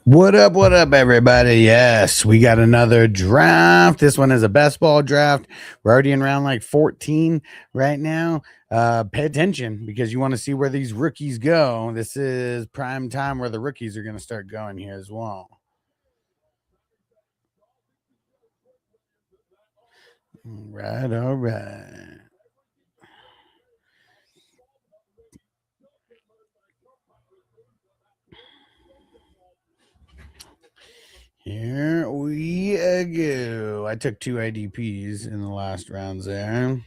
What up, everybody? Yes, we got another draft. This one is a best ball draft. We're already in round like 14 right now. Pay attention because you want to see where these rookies go. This is prime time where the rookies are going to start going here as well. All right. Here we go. I took 2 IDPs in the last rounds there.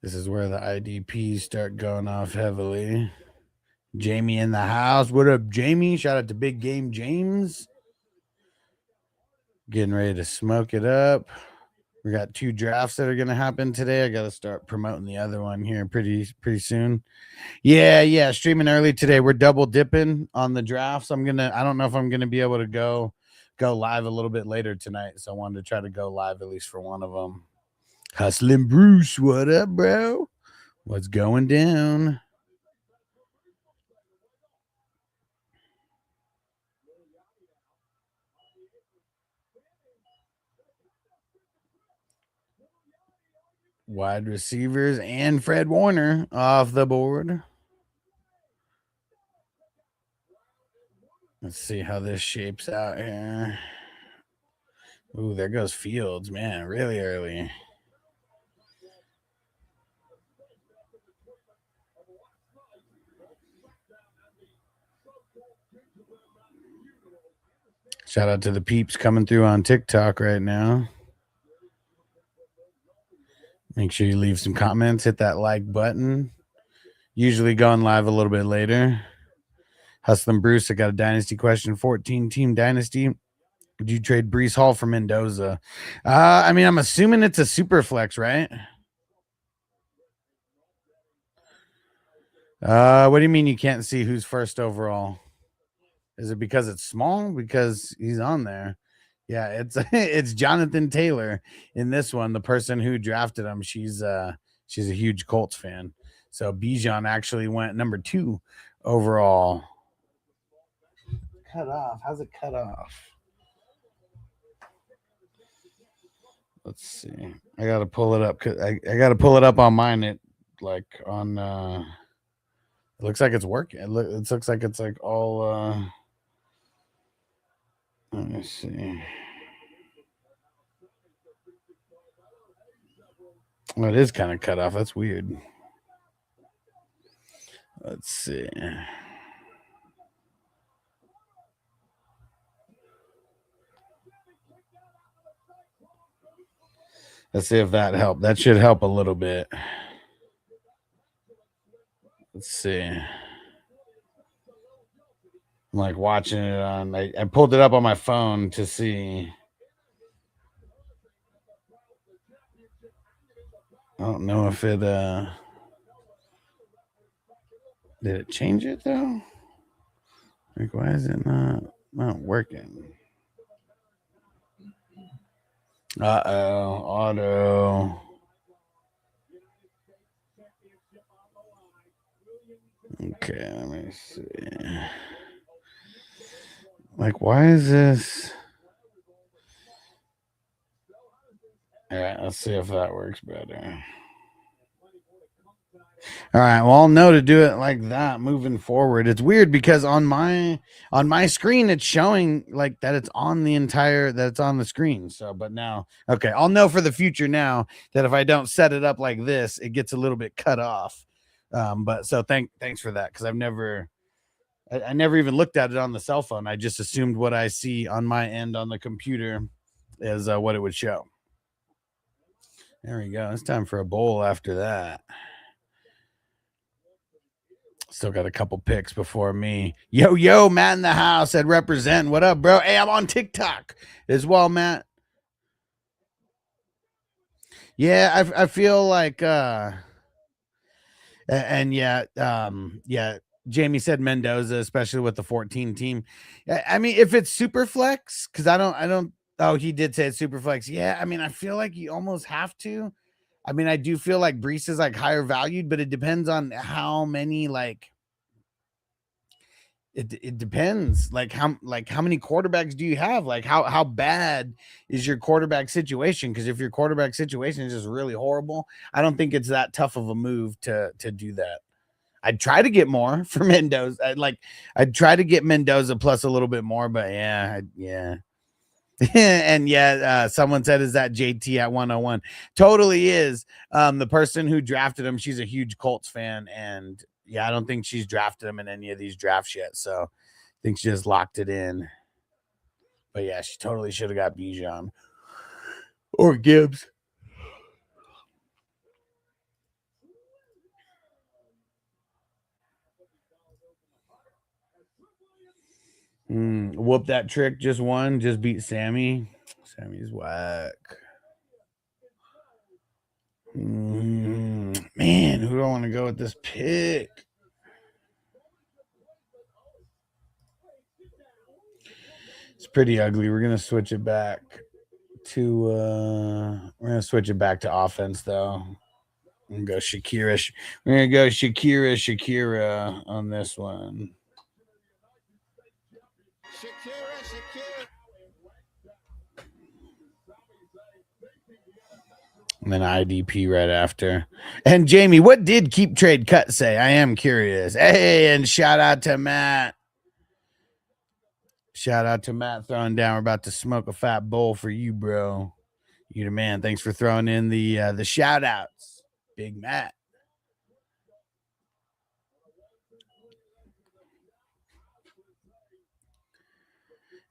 This is where the IDPs start going off heavily. Jamie in the house. What up, Jamie? Shout out to Big Game James. Getting ready to smoke it up. We got 2 drafts that are going to happen today. I got to start promoting the other one here pretty soon. Yeah, streaming early today. We're double dipping on the drafts. I don't know if I'm going to be able to go live a little bit later tonight, so I wanted to try to go live at least for one of them. Hustling Bruce, what up, bro? What's going down? Wide receivers and Fred Warner off the board. Let's see how this shapes out here. Ooh, there goes Fields, man, really early. Shout out to the peeps coming through on TikTok right now. Make sure you leave some comments, hit that like button. Usually going live a little bit later. Hustling Bruce, I got a dynasty question. 14 team dynasty. Would you trade Brees Hall for Mendoza? I'm assuming it's a super flex, right? What do you mean you can't see who's first overall? Is it because it's small? Because he's on there. Yeah, it's it's Jonathan Taylor in this one. The person who drafted him, she's a huge Colts fan. So Bijan actually went number 2 overall. Cut off. How's it cut off? Let's see. I gotta pull it up. I gotta pull it up on mine. It like on. It looks like it's working. It looks like it's like all. Let me see. Well, it is kind of cut off. That's weird. Let's see. Let's see if that helped. That should help a little bit. Let's see. I'm like watching it on. I pulled it up on my phone to see. I don't know if it did it change it though? Like why is it not working? Uh-oh, auto. Okay, let me see. Like why is this? All right, let's see if that works better. All right, well, I'll know to do it like that moving forward. It's weird because on my screen it's showing like that it's on the screen. So, but now, okay, I'll know for the future now that if I don't set it up like this, it gets a little bit cut off. But so thanks for that because I never even looked at it on the cell phone. I just assumed what I see on my end on the computer is what it would show. There we go. It's time for a bowl after that. Still got a couple picks before me. Yo, Matt in the house at Represent. What up, bro? Hey, I'm on TikTok as well, Matt. Yeah, I feel like and yeah, Jamie said Mendoza, especially with the 14 team. I mean, if it's super flex, because I don't Oh, he did say it's super flex. Yeah, I mean, I feel like you almost have to. I mean, I do feel like Brees is like higher valued, but it depends on how many like it depends like how many quarterbacks do you have? Like how bad is your quarterback situation? Because if your quarterback situation is just really horrible, I don't think it's that tough of a move to do that. I'd try to get more for Mendoza. I'd try to get Mendoza plus a little bit more, but yeah. And yeah, someone said, "Is that JT at 101?" Totally is. The person who drafted him, she's a huge Colts fan, and yeah, I don't think she's drafted him in any of these drafts yet. So I think she just locked it in. But yeah, she totally should have got Bijan or Gibbs. Whoop that trick. Just won. Just beat Sammy. Sammy's whack. Man, who do I want to go with this pick? It's pretty ugly. We're gonna switch it back to we're gonna switch it back to offense though. We're gonna go Shakira. We're gonna go Shakira on this one. And then IDP right after. And Jamie, what did Keep Trade Cut say? I am curious. Hey, and shout out to Matt. Shout out to Matt throwing down. We're about to smoke a fat bowl for you, bro. You the man. Thanks for throwing in the shout outs. Big Matt.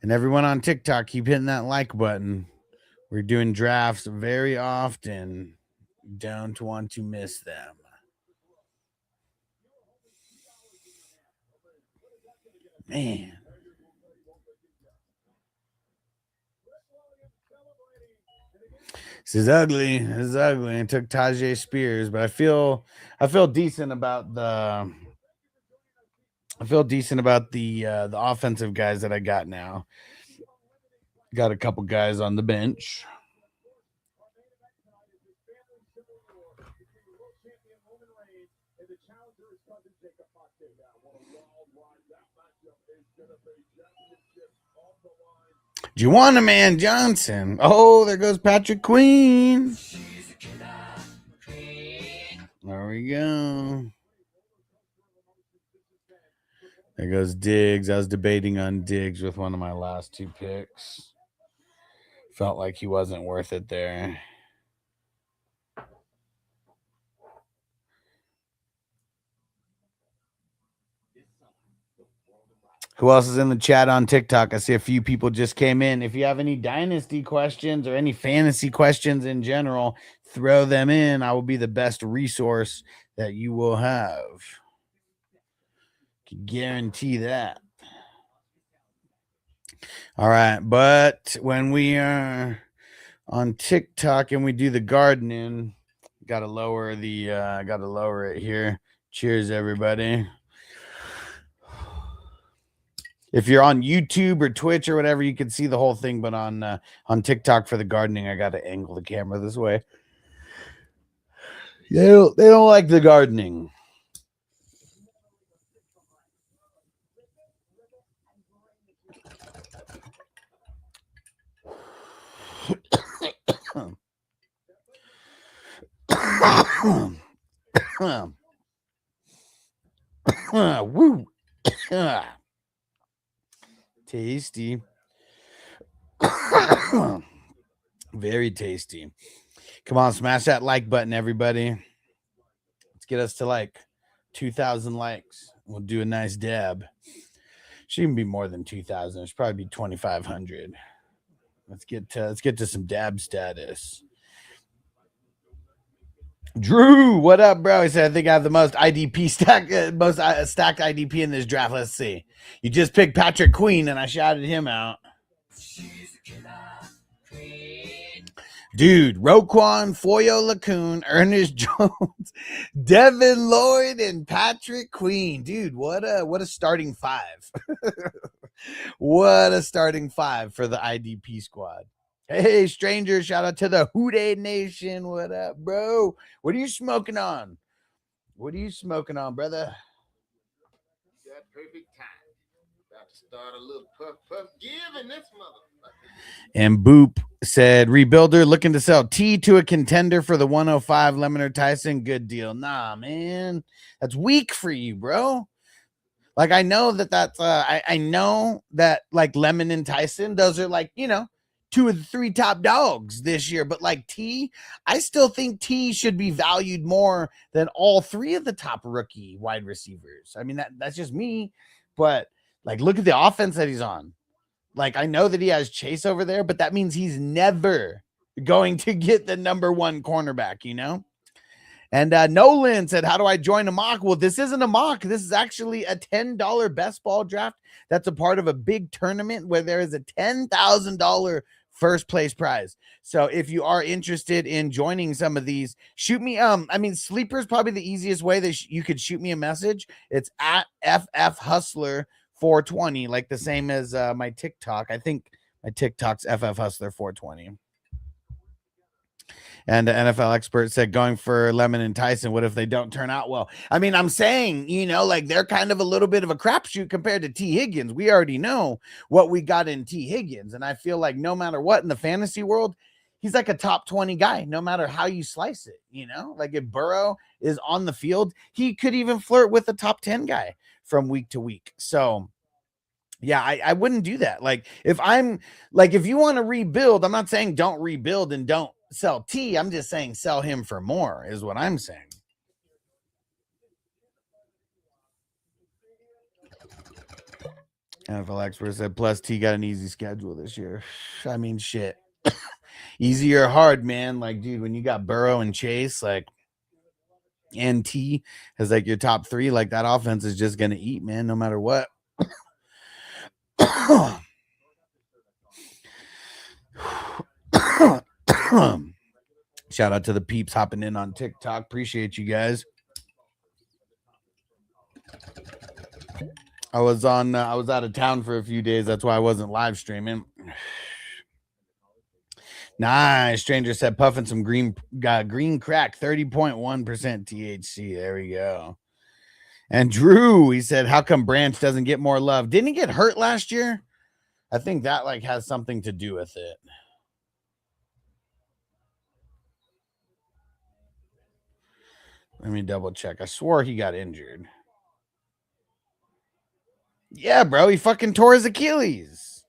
And everyone on TikTok, keep hitting that like button. We're doing drafts very often. Don't want to miss them. Man. This is ugly. This is ugly. I took Tajay Spears, but I feel decent about the the offensive guys that I got now. Got a couple guys on the bench. Juwanna Man Johnson. Oh, there goes Patrick Queen. There we go. There goes Diggs. I was debating on Diggs with one of my last two picks. Felt like he wasn't worth it there. Who else is in the chat on TikTok? I see a few people just came in. If you have any dynasty questions or any fantasy questions in general, throw them in. I will be the best resource that you will have. Can guarantee that. All right, but when we are on TikTok and we do the gardening, gotta lower it here. Cheers, everybody. If you're on YouTube or Twitch or whatever, you can see the whole thing. But on TikTok for the gardening, I got to angle the camera this way. They don't like the gardening. Woo. Tasty. Very tasty. Come on, smash that like button, everybody. Let's get us to like 2,000 likes. We'll do a nice dab. Should even be more than 2,000. It should probably be 2,500. Let's get to some dab status. Drew, what up, bro? He said, I think I have the most IDP stacked IDP in this draft. Let's see. You just picked Patrick Queen, and I shouted him out. Dude, Roquan, Foyo Lacoon, Ernest Jones, Devin Lloyd, and Patrick Queen. Dude, what a starting five. What a starting five for the IDP squad. Hey, stranger, shout out to the Houday Nation. What up, bro? What are you smoking on? What are you smoking on, brother? Got perfect time. About to start a little puff give in this motherfucker. And Boop said, Rebuilder looking to sell T to a contender for the 105 Lemon Tyson. Good deal. Nah, man. That's weak for you, bro. Like, I know that's, I know that, like, Lemon and Tyson, those are, like, you know, 2 of the 3 top dogs this year. But, like, T, I still think T should be valued more than all 3 of the top rookie wide receivers. I mean, that's just me. But, like, look at the offense that he's on. Like, I know that he has Chase over there, but that means he's never going to get the number 1 cornerback, you know? And Nolan said, how do I join a mock? Well, this isn't a mock. This is actually a $10 best ball draft. That's a part of a big tournament where there is a $10,000 first place prize. So if you are interested in joining some of these, shoot me. I mean, Sleeper is probably the easiest way that you could shoot me a message. It's at FF Hustler 420, like the same as my TikTok. I think my TikTok's FF Hustler 420. And the NFL expert said going for Lemon and Tyson, what if they don't turn out well? I mean, I'm saying, you know, like they're kind of a little bit of a crapshoot compared to T. Higgins. We already know what we got in T. Higgins. And I feel like no matter what in the fantasy world, he's like a top 20 guy, no matter how you slice it, you know? Like if Burrow is on the field, he could even flirt with a top 10 guy from week to week. So yeah, I wouldn't do that. Like if you want to rebuild, I'm not saying don't rebuild and don't sell T. I'm just saying sell him for more is what I'm saying. NFL expert said plus T got an easy schedule this year. I mean, shit. Easy or hard, man. Like, dude, when you got Burrow and Chase, like, and T as like your top 3, like that offense is just gonna eat, man, no matter what. Shout out to the peeps hopping in on TikTok. Appreciate you guys. I was out of town for a few days. That's why I wasn't live streaming. Nice. Stranger said puffing some green crack, 30.1% THC. There we go. And Drew, he said, how come Branch doesn't get more love? Didn't he get hurt last year? I think that like has something to do with it. Let me double check. I swore he got injured. Yeah, bro, he fucking tore his Achilles.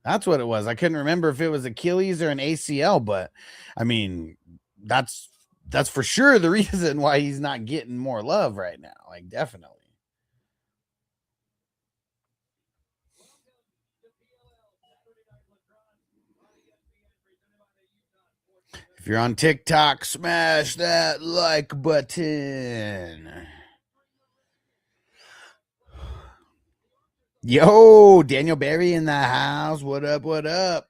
That's what it was. I couldn't remember if it was Achilles or an ACL, but I mean, that's for sure the reason why he's not getting more love right now. Like, definitely. If you're on TikTok, smash that like button. Yo, Daniel Berry in the house. What up? What up?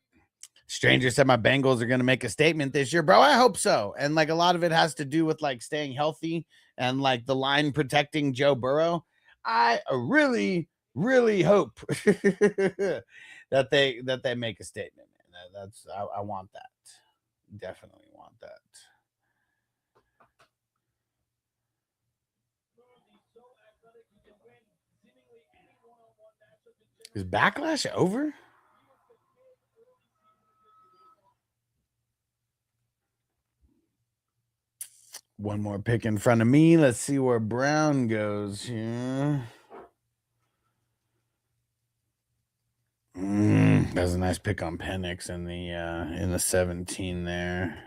Stranger said my Bengals are going to make a statement this year, bro. I hope so. And like a lot of it has to do with like staying healthy and like the line protecting Joe Burrow. I really, really hope that they make a statement. I want that. Definitely want that. Is Backlash over? One more pick in front of me. Let's see where Brown goes here. That's a nice pick on Penix in the 17 there.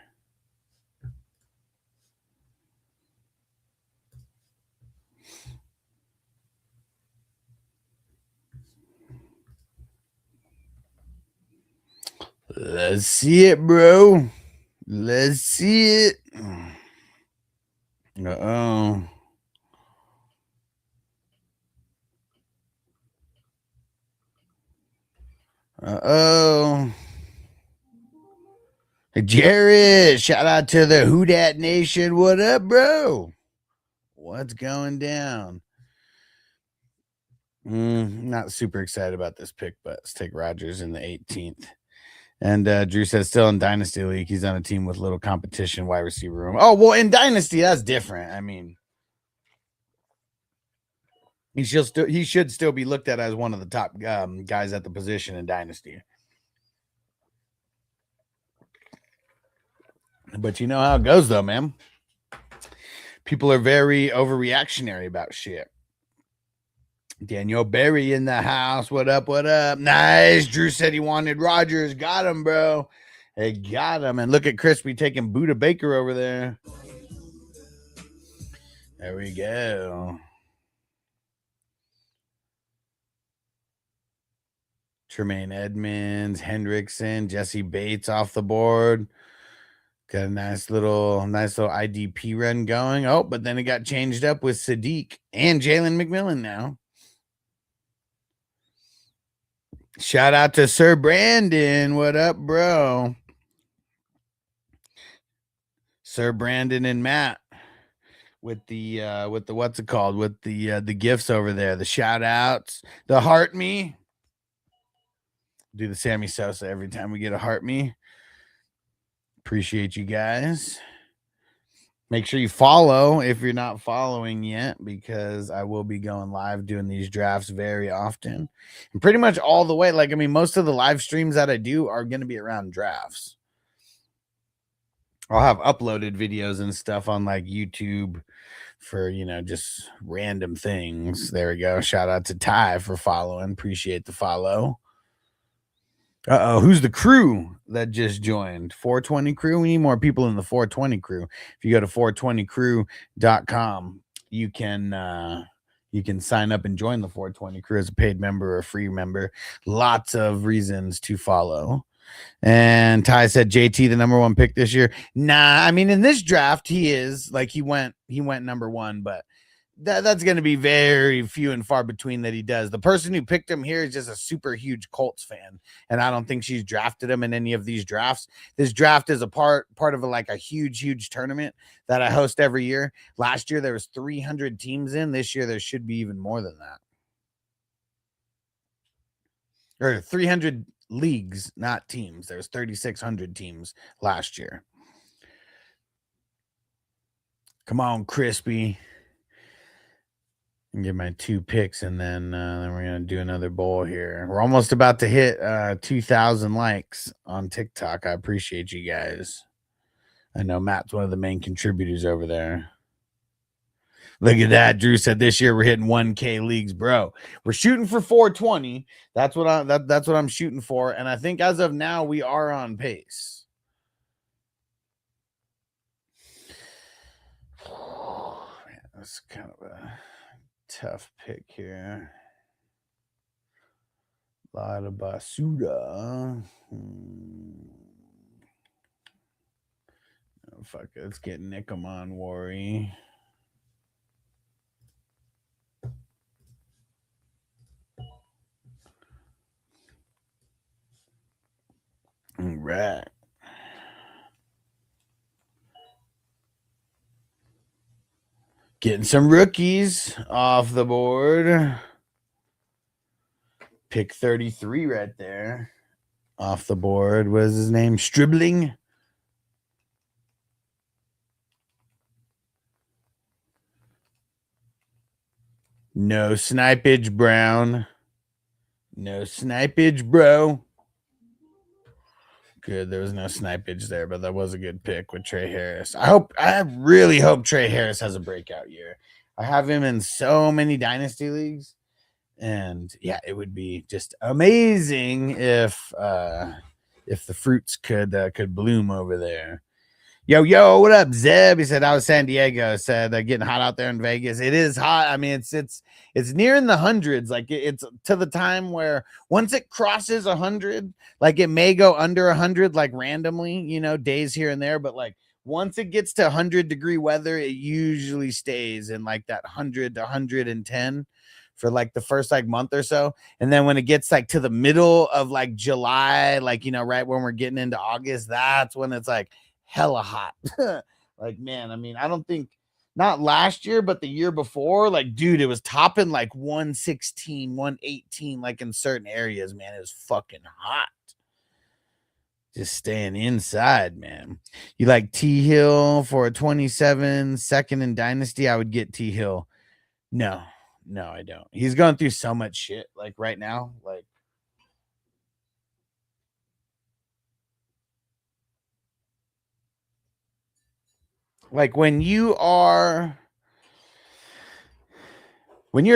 Let's see it, bro. Let's see it. Uh-oh. Uh-oh. Hey, Jared, shout out to the Who Dat Nation. What up, bro? What's going down? Not super excited about this pick, but let's take Rodgers in the 18th. And Drew says still in Dynasty League, he's on a team with little competition, wide receiver room. Oh, well, in Dynasty, that's different. I mean, he should still be looked at as one of the top guys at the position in Dynasty. But you know how it goes, though, man. People are very overreactionary about shit. Daniel Berry in the house. What up? What up? Nice. Drew said he wanted Rodgers. Got him, bro. They got him. And look at Crispy taking Buda Baker over there. There we go. Tremaine Edmonds, Hendrickson, Jesse Bates off the board. Got a nice little IDP run going. Oh, but then it got changed up with Sadiq and Jalen McMillan now. Shout out to Sir Brandon. What up, bro? Sir Brandon and Matt with the what's it called? With the gifts over there, the shout outs, the heart me. Do the Sammy Sosa every time we get a heart me. Appreciate you guys. Make sure you follow if you're not following yet, because I will be going live doing these drafts very often. And pretty much all the way. Like, I mean, most of the live streams that I do are going to be around drafts. I'll have uploaded videos and stuff on like YouTube for, you know, just random things. There we go. Shout out to Ty for following. Appreciate the follow. Who's the crew that just joined? 420 crew. We need more people in the 420 crew. If you go to 420crew.com, you can sign up and join the 420 crew as a paid member or a free member. Lots of reasons to follow. And Ty said JT the number one pick this year. Nah, I mean, in this draft, he is like he went number one, but that's going to be very few and far between that he does. The person who picked him here is just a super huge Colts fan, and I don't think she's drafted him in any of these drafts. This draft is a part of a huge tournament that I host every year. Last year there was 300 teams in. This year there should be even more than that. Or 300 leagues, not teams. There's 3,600 teams last year. Come on, Crispy. And get my 2 picks, and then we're going to do another bowl here. We're almost about to hit 2,000 likes on TikTok. I appreciate you guys. I know Matt's one of the main contributors over there. Look at that. Drew said this year we're hitting 1K leagues, bro. We're shooting for 420. That's what I'm shooting for, and I think as of now we are on pace. Man, that's kind of a tough pick here. A lot of Basuda. Oh, fuck it. Let's get Nickamon Worry. All right. Getting some rookies off the board. Pick 33 right there. Off the board. What is his name? Stribling. No snipage, Brown. No snipage, bro. Good. There was no snipage there, but that was a good pick with Trey Harris. I really hope Trey Harris has a breakout year. I have him in so many dynasty leagues, and yeah, it would be just amazing if the fruits could bloom over there. Yo, what up, Zeb? He said, I was San Diego. Said getting hot out there in Vegas. It is hot. I mean, it's nearing the hundreds. Like it's to the time where once it crosses 100, like it may go under 100, like randomly, you know, days here and there. But like once it gets to 100-degree weather, it usually stays in like that 100 to 110 for like the first like month or so. And then when it gets like to the middle of like July, like, you know, right when we're getting into August, that's when it's like hella hot. Like, man, I mean, I don't think not last year, but the year before, like, dude, it was topping like 116, 118, like in certain areas, man. It was fucking hot. Just staying inside, man. You like T Hill for a 27 second in Dynasty? I would get T Hill. No, no, I don't. He's going through so much shit like right now. Like when you're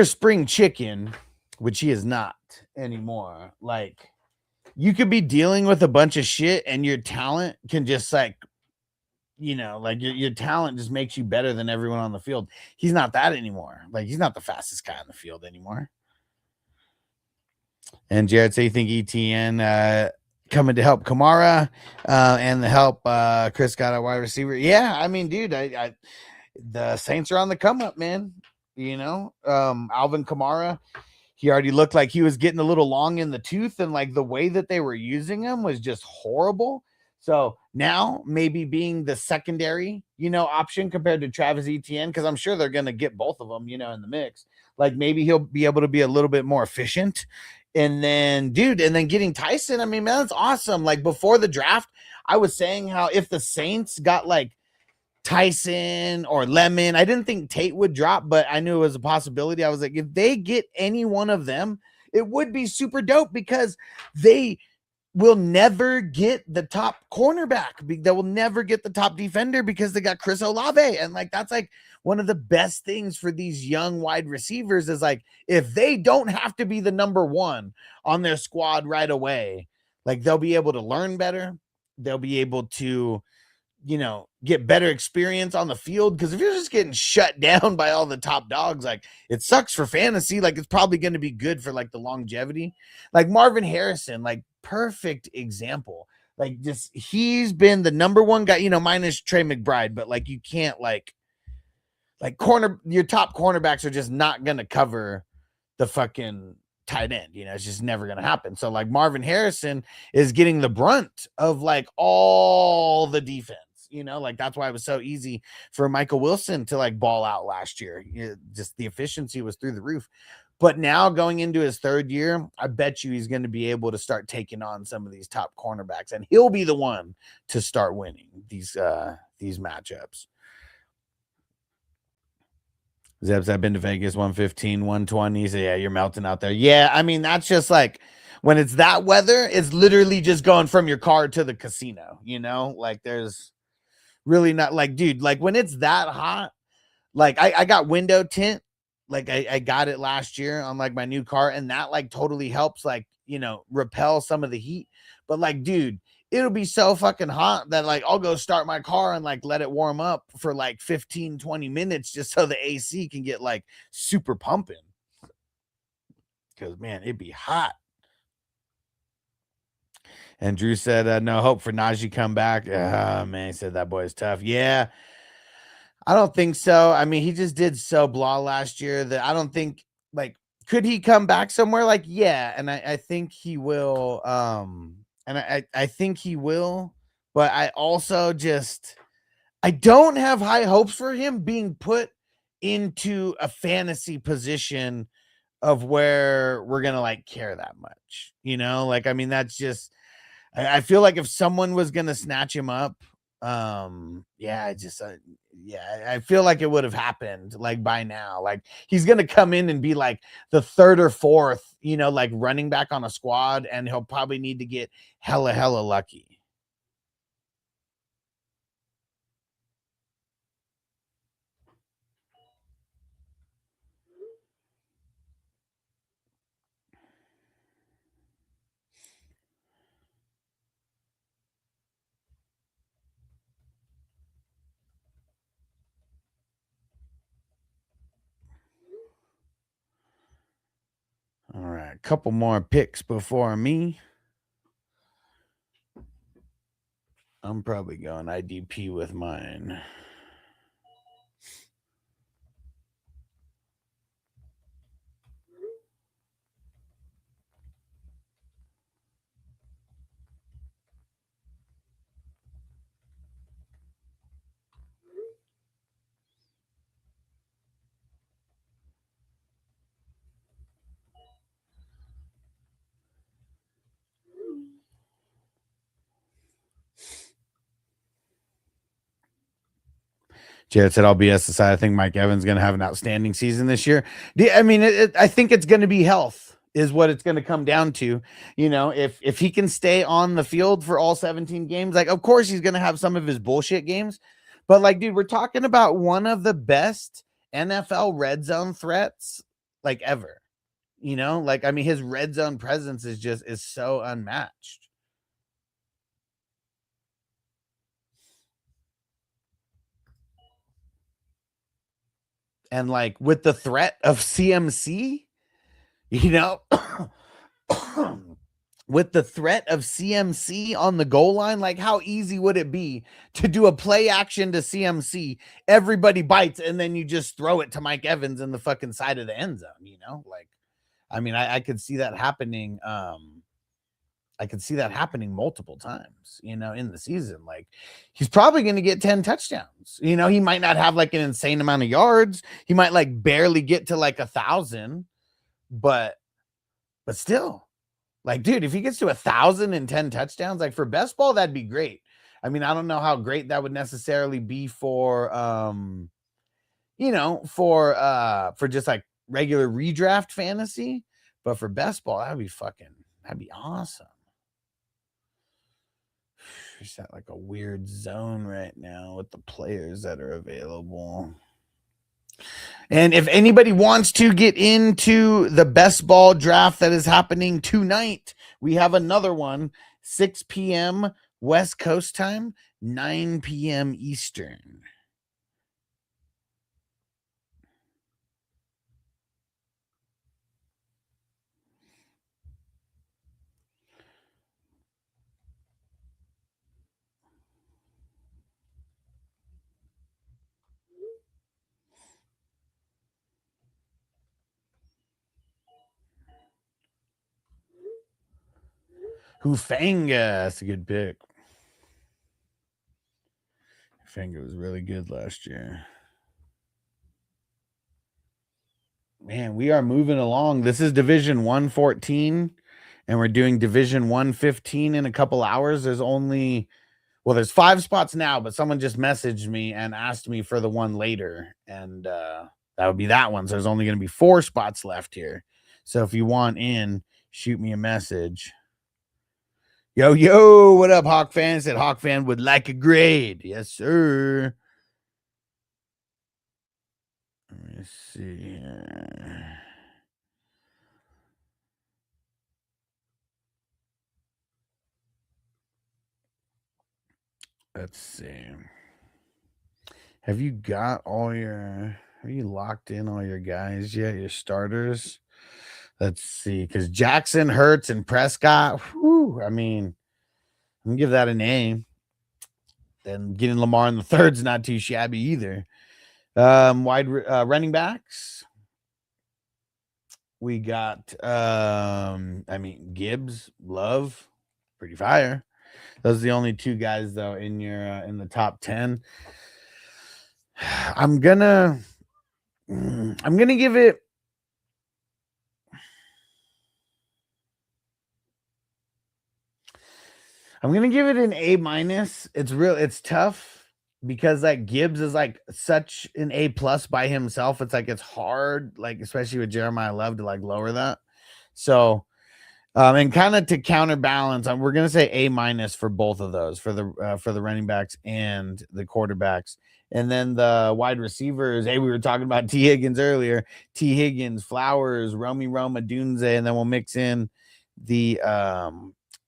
a spring chicken, which he is not anymore, like you could be dealing with a bunch of shit and your talent can just like, like your talent just makes you better than everyone on the field. He's not that anymore. Like he's not the fastest guy on the field anymore. And Jared, so you think ETN coming to help Kamara and to help Chris got a wide receiver? Yeah, I mean, dude, the Saints are on the come up, man. Alvin Kamara, he already looked like he was getting a little long in the tooth, and like the way that they were using him was just horrible. So now maybe being the secondary, option compared to Travis Etienne, because I'm sure they're going to get both of them, in the mix. Like maybe he'll be able to be a little bit more efficient. And then, dude, getting Tyson, I mean, man, that's awesome. Like before the draft, I was saying how if the Saints got like Tyson or Lemon, I didn't think Tate would drop, but I knew it was a possibility. I was like, if they get any one of them, it would be super dope because they will never get the top cornerback. They will never get the top defender because they got Chris Olave. And like, that's like one of the best things for these young wide receivers is like, if they don't have to be the number one on their squad right away, like they'll be able to learn better. They'll be able to, get better experience on the field. Because if you're just getting shut down by all the top dogs, like it sucks for fantasy. Like it's probably going to be good for like the longevity. Like Marvin Harrison, like perfect example. Like just he's been the number one guy, minus Trey McBride, but like you can't like your top cornerbacks are just not going to cover the fucking tight end. It's just never going to happen. So like Marvin Harrison is getting the brunt of like all the defense. Like that's why it was so easy for Michael Wilson to like ball out last year. Just the efficiency was through the roof. But now going into his third year, I bet you he's going to be able to start taking on some of these top cornerbacks, and he'll be the one to start winning these matchups. Zebs, I've been to Vegas 115, 120. So yeah, you're melting out there. Yeah, I mean, that's just like when it's that weather, it's literally just going from your car to the casino, like there's really not like, dude, like when it's that hot, like I got window tint, like I got it last year on like my new car, and that like totally helps like, repel some of the heat. But like, dude, it'll be so fucking hot that like I'll go start my car and like let it warm up for like 15, 20 minutes just so the AC can get like super pumping. Because man, it'd be hot. And Drew said, no hope for Najee come back. Oh, man, he said that boy is tough. Yeah, I don't think so. I mean, he just did so blah last year that I don't think like could he come back somewhere? Like, yeah, and I think he will. And I think he will, but I also just I don't have high hopes for him being put into a fantasy position of where we're gonna like care that much. Like I mean, that's just I feel like if someone was gonna snatch him up, yeah, I feel like it would have happened like by now. Like he's gonna come in and be like the third or fourth, like running back on a squad, and he'll probably need to get hella lucky. All right, a couple more picks before me. I'm probably going IDP with mine. Jared said, "I'll BS aside. I think Mike Evans is going to have an outstanding season this year." I mean, I think it's going to be health is what it's going to come down to. You know, if he can stay on the field for all 17 games, like of course he's going to have some of his bullshit games, but like, dude, we're talking about one of the best NFL red zone threats like ever. You know, like I mean, his red zone presence is so unmatched. And like with the threat of CMC, you know, with the threat of CMC on the goal line, like how easy would it be to do a play action to CMC? Everybody bites, and then you just throw it to Mike Evans in the fucking side of the end zone, you know? Like, I mean, I could see that happening. I could see that happening multiple times, you know, in the season. Like he's probably going to get 10 touchdowns. You know, he might not have like an insane amount of yards. He might like barely get to like 1,000, but still, like, dude, if he gets to 1,010 touchdowns, like for best ball, that'd be great. I mean, I don't know how great that would necessarily be for, you know, for just like regular redraft fantasy, but for best ball, that'd be awesome. It's at like a weird zone right now with the players that are available. And if anybody wants to get into the best ball draft that is happening tonight, we have another one, 6 p.m. West Coast time, 9 p.m. Eastern. Hufanga, that's a good pick. Hufanga was really good last year. Man, we are moving along. This is Division 114, and we're doing Division 115 in a couple hours. There's 5 spots now, but someone just messaged me and asked me for the one later, and that would be that one. So there's only going to be 4 spots left here. So if you want in, shoot me a message. Yo, what up, Hawk fan? Said Hawk fan would like a grade. Yes, sir. Let me see here. Let's see. Have you locked in all your guys yet? Your starters? Let's see. Because Jackson, Hurts, and Prescott, I mean, I'm going to give that an A. Then getting Lamar in the third's not too shabby either. Running backs. We got, Gibbs, Love, pretty fire. Those are the only 2 guys though in the top 10. I'm gonna give it. I'm gonna give it an A-. It's tough because like Gibbs is like such an A+ by himself. It's like it's hard, like especially with Jeremiah Love to like lower that. So and kind of to counterbalance, we're gonna say A- for both of those for the running backs and the quarterbacks. And then the wide receivers, we were talking about T. Higgins earlier. T. Higgins, Flowers, Romy Roma, Dunze, and then we'll mix in the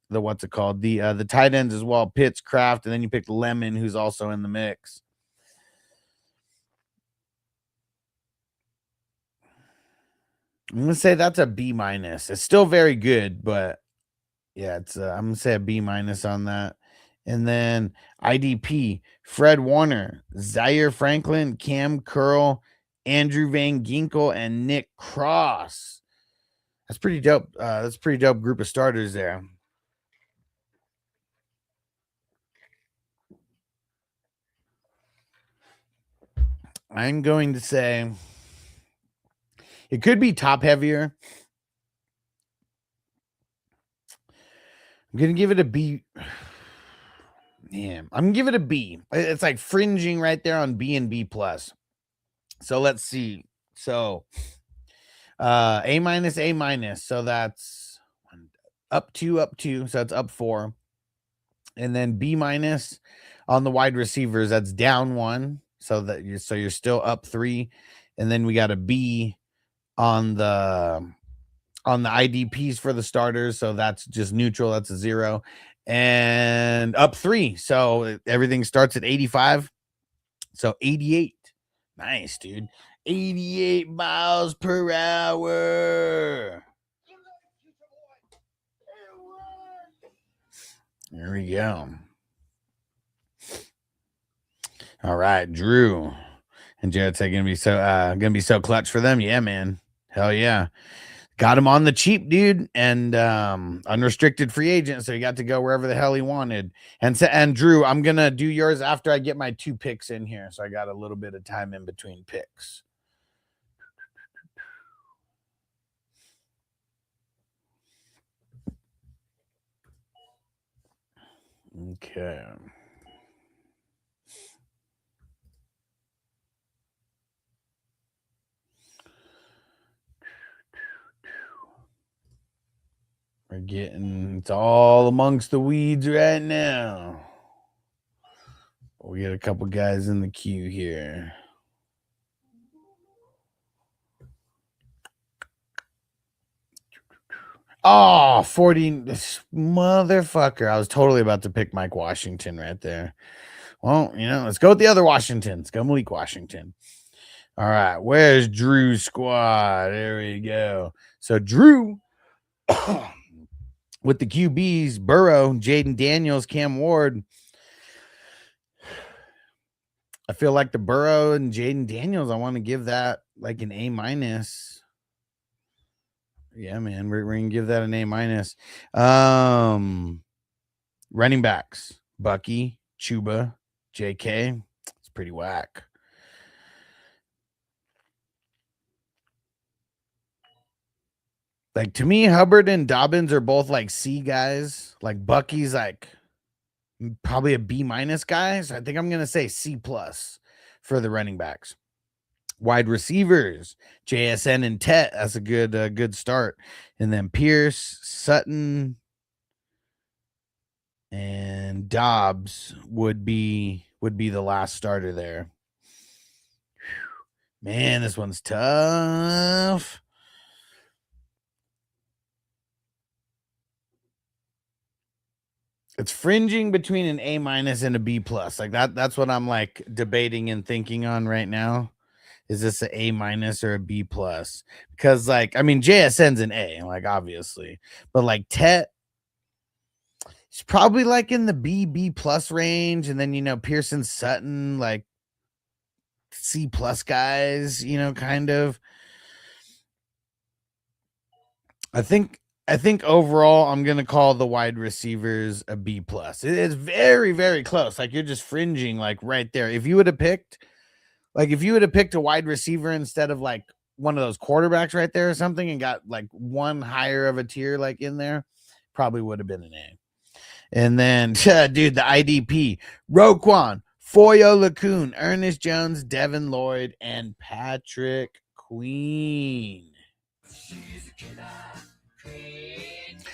what's it called? The tight ends as well, Pitts, Kraft, and then you pick Lemon, who's also in the mix. I'm gonna say that's a B-. It's still very good, but yeah, it's I'm gonna say a B- on that. And then IDP, Fred Warner, Zaire Franklin, Cam Curl, Andrew Van Ginkel, and Nick Cross. That's pretty dope. That's a pretty dope group of starters there. I'm going to say it could be top heavier. I'm going to give it a B. Yeah, I'm gonna give it a B. It's like fringing right there on B and B plus. So let's see. So A minus, A minus. So that's up two. So that's up 4. And then B minus on the wide receivers, that's down 1. So you're still up 3. And then we got a B on the IDPs for the starters. So that's just neutral. That's a 0. And up 3. So everything starts at 85. So 88. Nice, dude. 88 miles per hour. There we go. All right, Drew and Jared's gonna be so clutch for them. Yeah, man. Hell yeah. Got him on the cheap, dude, and unrestricted free agent, so he got to go wherever the hell he wanted. And Drew, I'm gonna do yours after I get my 2 picks in here, so I got a little bit of time in between picks. Okay. We're getting it's all amongst the weeds right now. We get a couple guys in the queue here. Oh, 40. This motherfucker. I was totally about to pick Mike Washington right there. Well, let's go with the other Washington. Let's go Malik Washington. All right. Where's Drew's squad? There we go. So Drew with the QBs, Burrow, Jaden Daniels, Cam Ward. I feel like the Burrow and Jaden Daniels, I want to give that like an A minus. Yeah, man. We're gonna give that an A minus. Running backs, Bucky, Chuba, JK. It's pretty whack. Like, to me, Hubbard and Dobbins are both like C guys. Like Bucky's like probably a B minus guy. So I think I'm gonna say C plus for the running backs. Wide receivers, JSN and Tet. That's a good start. And then Pierce, Sutton, and Dobbs would be the last starter there. Man, this one's tough. It's fringing between an A minus and a B plus. Like that's what I'm like debating and thinking on right now. Is this an A minus or a B plus? Because JSN's an A, like obviously, but like Tet, it's probably like in the B plus range, and then Pearson, Sutton, like C plus guys, kind of. I think overall I'm gonna call the wide receivers a B plus. It's very, very close. Like you're just fringing like right there. If you would have picked a wide receiver instead of like one of those quarterbacks right there or something and got like one higher of a tier like in there, probably would have been an A. And then dude, the IDP, Roquan, Foyo Lacoon, Ernest Jones, Devin Lloyd, and Patrick Queen.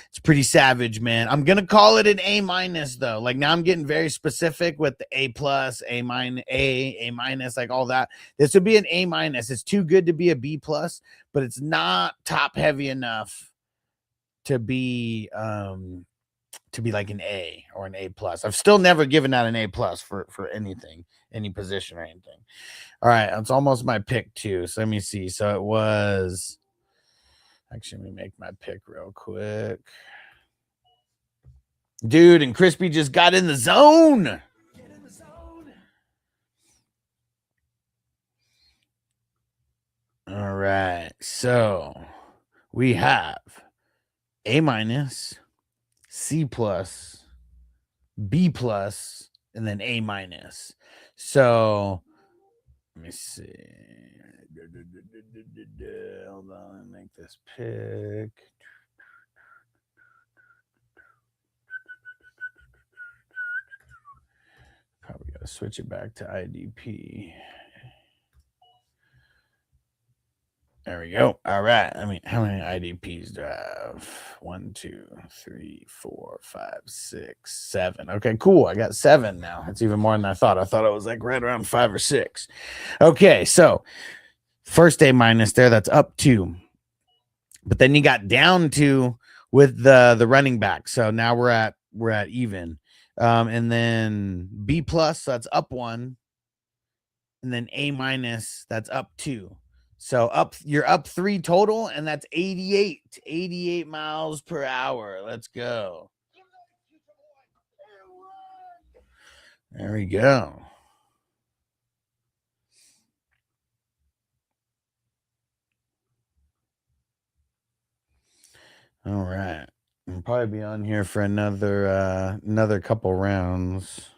It's pretty savage, man. I'm gonna call it an A minus though. Like now I'm getting very specific with the A plus, A minus, A minus, like all that. This would be an A minus. It's too good to be a B plus, but it's not top heavy enough to be like an A or an A plus. I've still never given out an A plus for anything, any position or anything. All right, it's almost my pick too. So let me see. So it was. Actually, let me make my pick real quick. Dude, and Crispy just got in the zone. All right. So we have A minus, C plus, B plus, and then A minus. So let me see. Hold on, let me make this pick. gotta switch it back to IDP. There we go. All right. I mean, how many IDPs do I have? 1, 2, 3, 4, 5, 6, 7. Okay, cool. I got 7 now. It's even more than I thought. I thought I was like right around 5 or 6. Okay, so first A minus there, that's up 2. But then you got down 2 with the running back. So now we're at even. And then B plus, that's up 1. And then A minus, that's up 2. So you're up 3 total, and that's 88 miles per hour. Let's go. There we go. All right. I'll probably be on here for another couple rounds.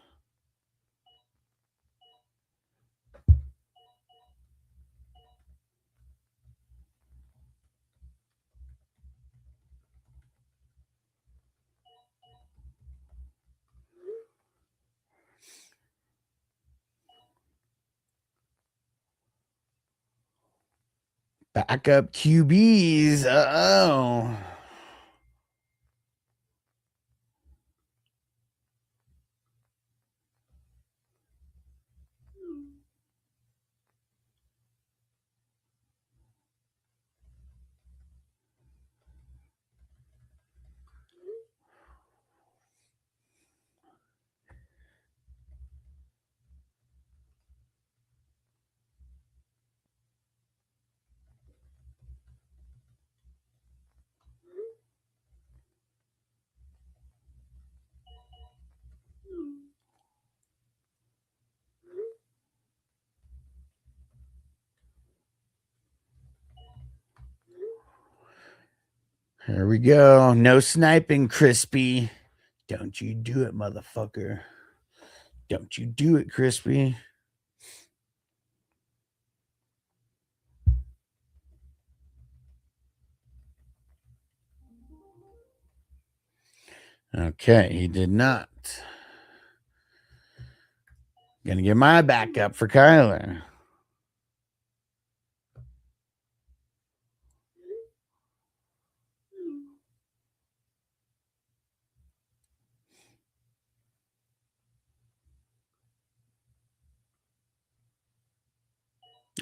Backup QBs. Uh-oh. Here we go. No sniping, Crispy. Don't you do it, motherfucker. Don't you do it, Crispy. Okay, he did not. Gonna get my backup for Kyler.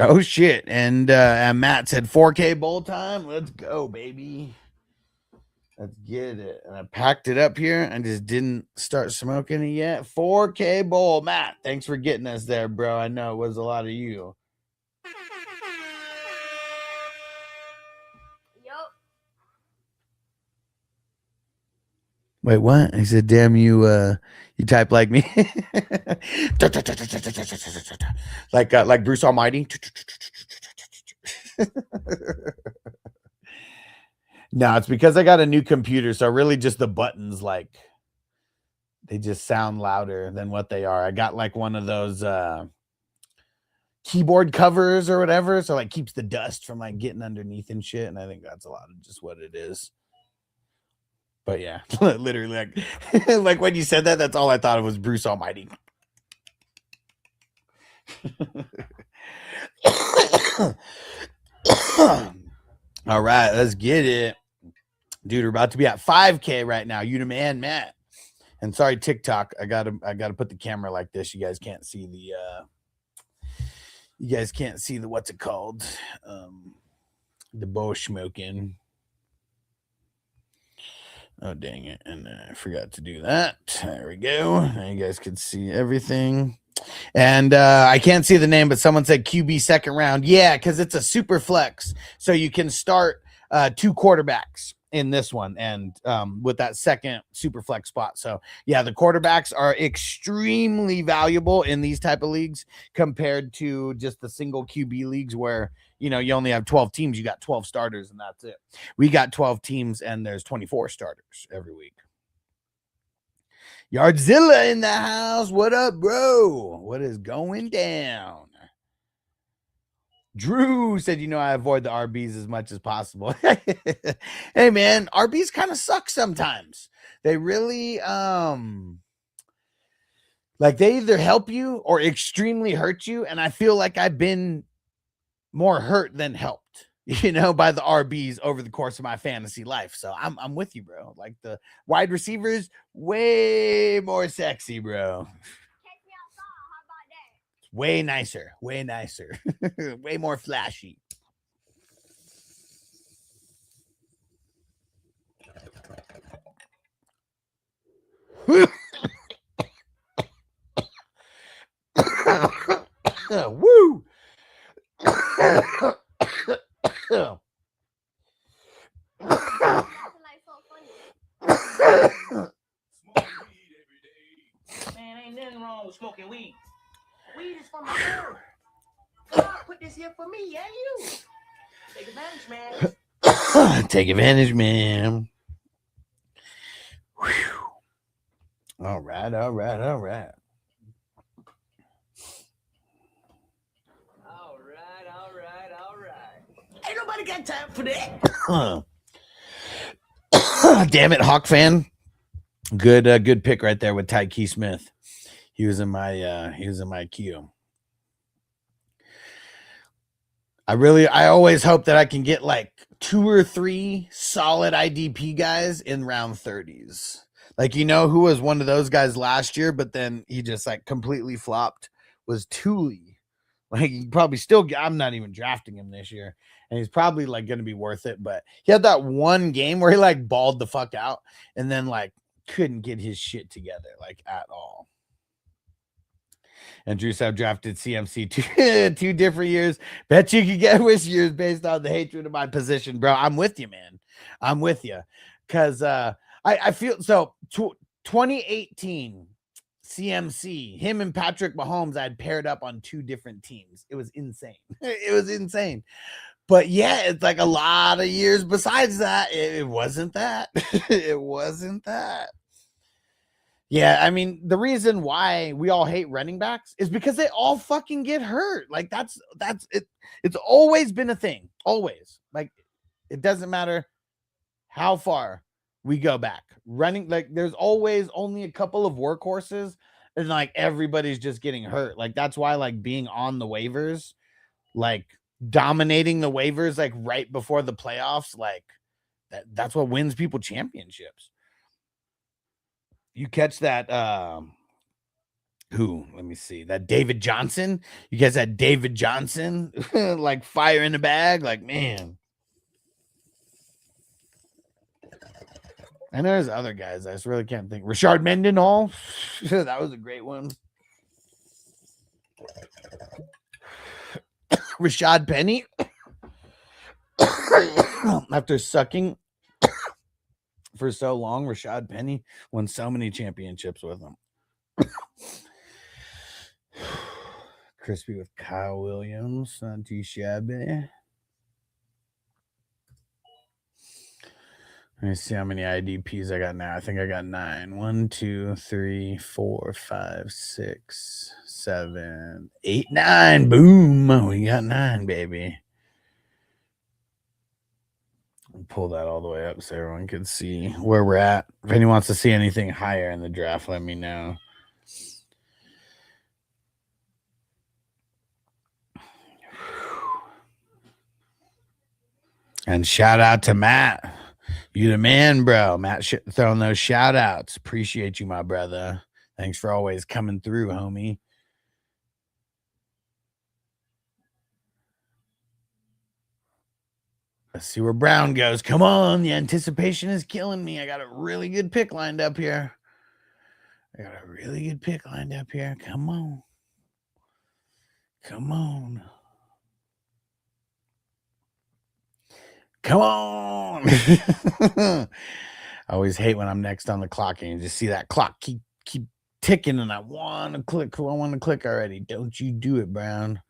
Oh shit! And Matt said 4K bowl time. Let's go, baby. Let's get it. And I packed it up here. I just didn't start smoking it yet. 4K bowl, Matt. Thanks for getting us there, bro. I know it was a lot of you. Wait, what? He said, "Damn you! You type like me, like Bruce Almighty." No, it's because I got a new computer, so really just the buttons, like they just sound louder than what they are. I got like one of those keyboard covers or whatever, so like keeps the dust from like getting underneath and shit. And I think that's a lot of just what it is. But yeah, literally, like, like when you said that, that's all I thought of was Bruce Almighty. All right, let's get it. Dude, we're about to be at 5K right now. You the man, Matt. And sorry, TikTok. I gotta put the camera like this. You guys can't see the what's it called? The bow smoking. Oh, dang it. And I forgot to do that. There we go. Now you guys can see everything. And I can't see the name, but someone said QB second round. Yeah, because it's a super flex. So you can start 2 quarterbacks in this one and with that second super flex spot. So yeah, the quarterbacks are extremely valuable in these type of leagues compared to just the single QB leagues where, you know, you only have 12 teams, you got 12 starters and that's it. We got 12 teams and there's 24 starters every week. Yardzilla in the house. What up, bro? What is going down? Drew said, you know, I avoid the RBs as much as possible. Hey, man, RBs kind of suck sometimes. They really, Like they either help you or extremely hurt you. And I feel like I've been more hurt than helped, by the RBs over the course of my fantasy life. So I'm with you, bro. Like the wide receivers, way more sexy, bro. Way nicer, way more flashy. Woo! Man, ain't nothing wrong with smoking weed. Weed is for my girl. God put this here for me, and you. Take advantage, man. Take advantage, man. Whew. All right. Ain't nobody got time for that. Damn it, Hawk fan. Good pick right there with Tyke Smith. He was in my queue. I always hope that I can get like 2 or 3 solid IDP guys in round 30s. Like, who was one of those guys last year, but then he just like completely flopped, was Thule. Like, he probably still, I'm not even drafting him this year, and he's probably like going to be worth it. But he had that one game where he like balled the fuck out and then like couldn't get his shit together like at all. And Drew Saab drafted CMC 2 different years. Bet you could get which years based on the hatred of my position, bro. I'm with you, man. I'm with you. Because I feel so 2018 CMC, him and Patrick Mahomes, I'd paired up on 2 different teams. It was insane. It was insane. But yeah, it's like a lot of years besides that. It wasn't that. It wasn't that. Yeah, I mean, the reason why we all hate running backs is because they all fucking get hurt. Like that's it. It's always been a thing. Always. Like it doesn't matter how far we go back. Running, like there's always only a couple of workhorses and like everybody's just getting hurt. Like that's why like being on the waivers, like dominating the waivers like right before the playoffs, like that's what wins people championships. You catch that let me see, that David Johnson. You guys had David Johnson like fire in the bag, like man. And there's other guys I just really can't think. Rashard Mendenhall, that was a great one. Rashad Penny, after sucking for so long, Rashad Penny won so many championships with him. Crispy with Kyle Williams, not too shabby. Let me see how many IDPs I got now. I think I got 9. 1, 2, 3, 4, 5, 6, 7, 8, 9. Boom. We got 9, baby. I'll pull that all the way up so everyone can see where we're at. If anyone wants to see anything higher in the draft, let me know. And shout out to Matt. You the man, bro. Matt throwing those shout outs. Appreciate you, my brother. Thanks for always coming through, homie. Let's see where Brown goes. Come on. The anticipation is killing me. I got a really good pick lined up here. Come on. Come on. I always hate when I'm next on the clock and you just see that clock keep ticking and I want to click already. Don't you do it, Brown.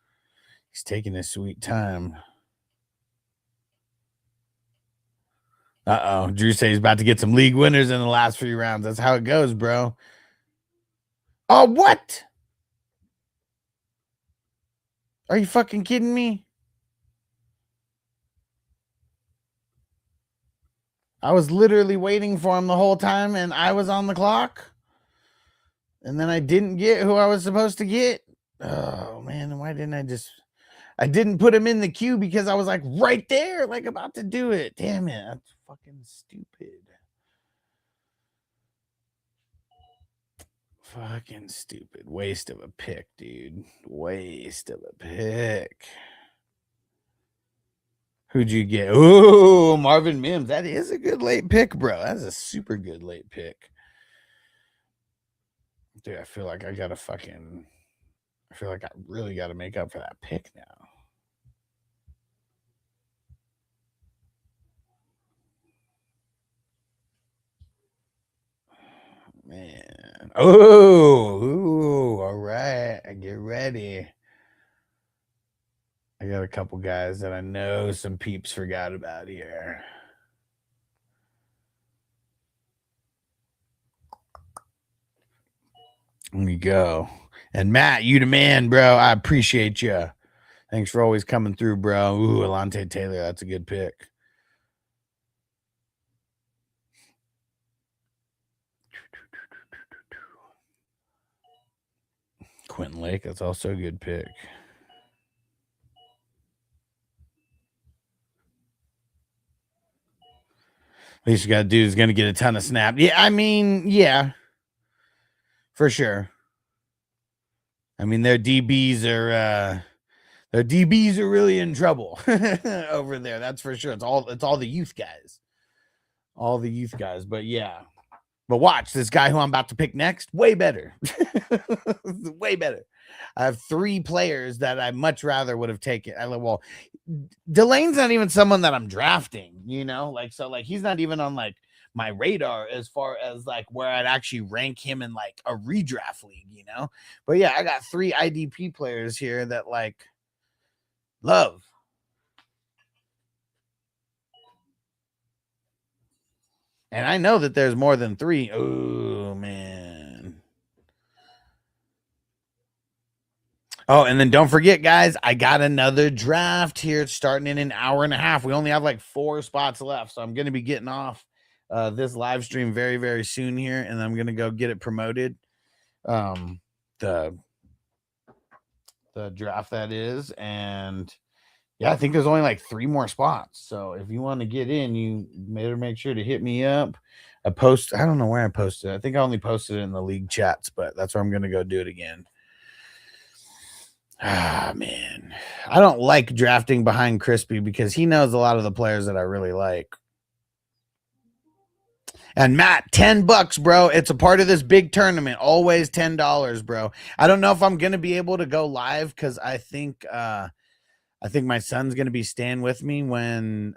He's taking his sweet time. Drew says he's about to get some league winners in the last few rounds. That's how it goes, bro. Oh, what? Are you fucking kidding me? I was literally waiting for him the whole time and I was on the clock. And then I didn't get who I was supposed to get. Oh, man. Why didn't I didn't put him in the queue because I was like right there, like about to do it. Damn it. That's fucking stupid. Fucking stupid. Waste of a pick, dude. Waste of a pick. Who'd you get? Oh, Marvin Mims. That is a good late pick, bro. That's a super good late pick. Dude, I feel like I really got to make up for that pick now. Man. Oh, all right. Get ready. I got a couple guys that I know some peeps forgot about here. There you go. And Matt, you the man, bro. I appreciate you. Thanks for always coming through, bro. Ooh, Alontae Taylor. That's a good pick. Quentin Lake. That's also a good pick. Least you got to do is going to get a ton of snaps. Yeah, I mean, yeah, for sure. I mean, their DBs are really in trouble over there. That's for sure. It's all the youth guys, But yeah, but watch this guy who I'm about to pick next. Way better, way better. I have 3 players that I much rather would have taken. Well, Delane's not even someone that I'm drafting, so he's not even on like my radar as far as like where I'd actually rank him in like a redraft league, But yeah, I got 3 IDP players here that like love. And I know that there's more than 3. Oh, man. Oh, and then don't forget, guys, I got another draft here starting in an hour and a half. We only have like 4 spots left, so I'm going to be getting off this live stream very, very soon here, and I'm going to go get it promoted. The draft that is, and yeah, I think there's only like 3 more spots. So if you want to get in, you better make sure to hit me up. I don't know where I posted it. I think I only posted it in the league chats, but that's where I'm going to go do it again. Ah, man. I don't like drafting behind Crispy because he knows a lot of the players that I really like. And Matt, $10, bro. It's a part of this big tournament. Always $10, bro. I don't know if I'm going to be able to go live because I think my son's going to be staying with me when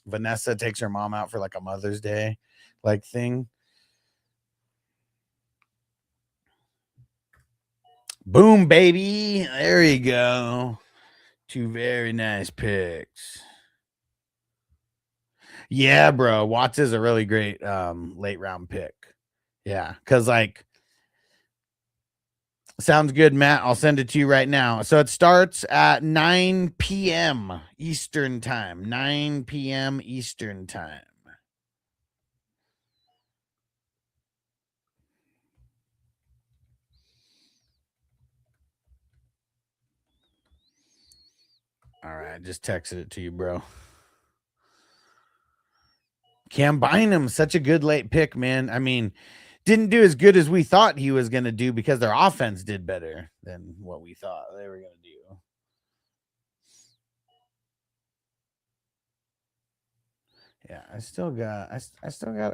Vanessa takes her mom out for like a Mother's Day like thing. Boom, baby. There you go. 2 very nice picks. Yeah, bro. Watts is a really great late round pick. Yeah, because like sounds good, Matt. I'll send it to you right now. So it starts at 9 p.m. Eastern time. 9 p.m. Eastern time. All right, just texted it to you, bro. Cam Bynum, such a good late pick, man. I mean, didn't do as good as we thought he was going to do because their offense did better than what we thought they were going to do. Yeah, I still got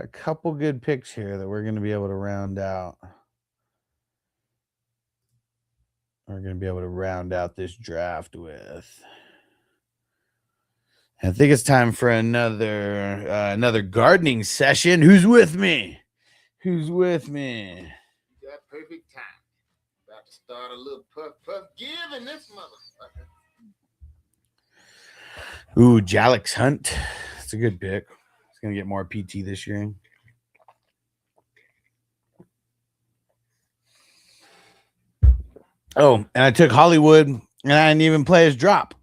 a couple good picks here that we're going to be able to round out. We're going to be able to round out this draft with. I think it's time for another gardening session. Who's with me? Who's with me? You got perfect time. About to start a little puff giving this motherfucker. Ooh, Jalix Hunt. That's a good pick. He's gonna get more PT this year. Oh, and I took Hollywood, and I didn't even play his drop.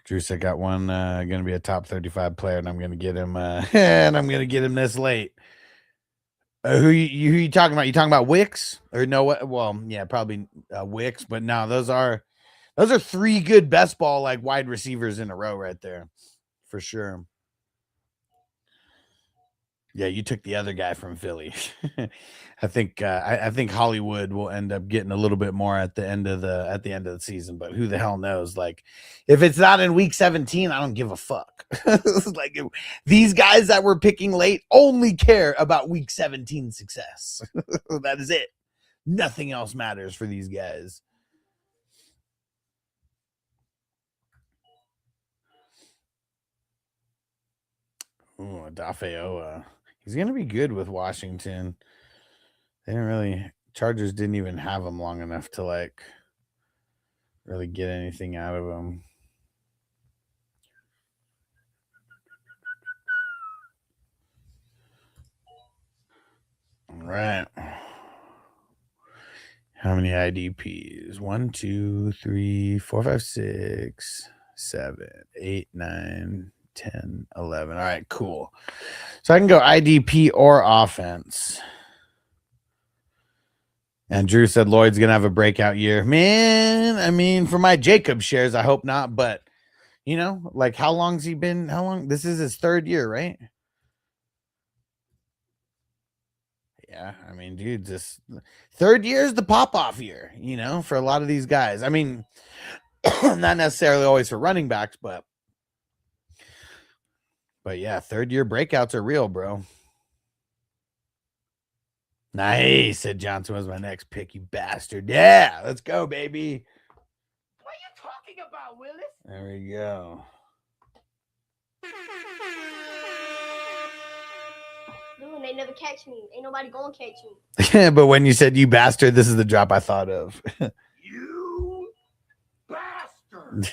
Drew said got one going to be a top 35 player, and I'm going to get him and I'm going to get him this late. Who you talking about? You talking about Wicks or no? Well, yeah, probably Wicks, but no, those are three good best ball like wide receivers in a row right there, for sure. Yeah, you took the other guy from Philly. I think Hollywood will end up getting a little bit more at the end of the season, but who the hell knows? Like, if it's not in week 17, I don't give a fuck. Like, these guys that we're picking late only care about week 17 success. That is it. Nothing else matters for these guys. Ooh, Dafeoa. He's going to be good with Washington. Chargers didn't even have him long enough to like really get anything out of him. All right. How many IDPs? 1, 2, 3, 4, 5, 6, 7, 8, 9, 10, 11. All right, cool. So I can go IDP or offense. And Drew said Lloyd's going to have a breakout year. Man, I mean, for my Jacob shares, I hope not. But, you know, like how long's he been? How long? This is his third year, right? Yeah, I mean, dude, this third year is the pop-off year, you know, for a lot of these guys. I mean, not necessarily always for running backs, but yeah, third-year breakouts are real, bro. Nice. Said Johnson was my next pick, you bastard. Yeah, let's go, baby. What are you talking about, Willis? There we go. Dude, they never catch me. Ain't nobody gonna catch me. But when you said you bastard, this is the drop I thought of. You bastard.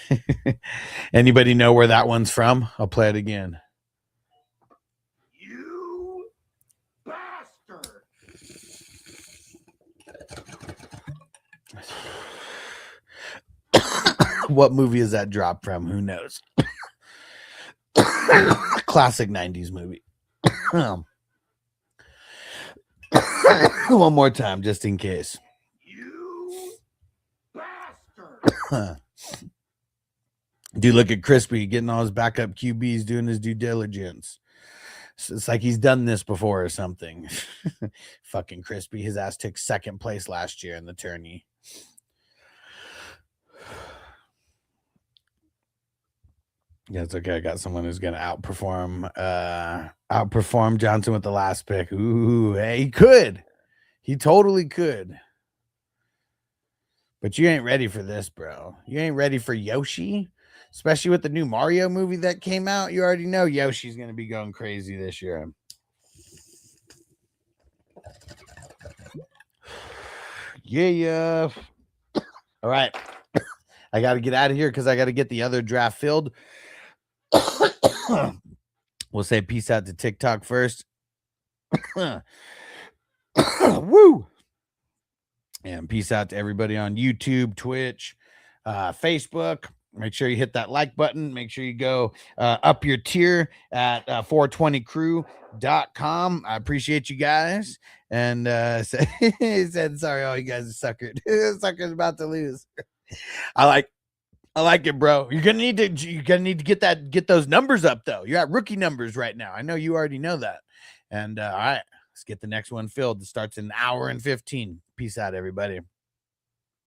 Anybody know where that one's from? I'll play it again. You bastard. What movie is that drop from? Who knows? Classic 90s movie. One more time, just in case. You bastard. Dude, look at Crispy getting all his backup QBs, doing his due diligence. It's like he's done this before or something. Fucking Crispy. His ass took second place last year in the tourney. Yeah, it's okay. I got someone who's gonna outperform Johnson with the last pick. Ooh, hey, he could. He totally could. But you ain't ready for this, bro. You ain't ready for Yoshi, especially with the new Mario movie that came out. You already know Yoshi's gonna be going crazy this year. Yeah. All right. I got to get out of here because I got to get the other draft filled. We'll say peace out to TikTok first. Woo! And peace out to everybody on YouTube, Twitch, Facebook. Make sure you hit that like button. Make sure you go up your tier at 420crew.com. I appreciate you guys. And he said, sorry, all you guys are suckers. Suckers about to lose. I like it, bro. You're gonna need to get those numbers up though. You're at rookie numbers right now. I know you already know that. And all right, let's get the next one filled. It starts in an hour and 15. Peace out, everybody.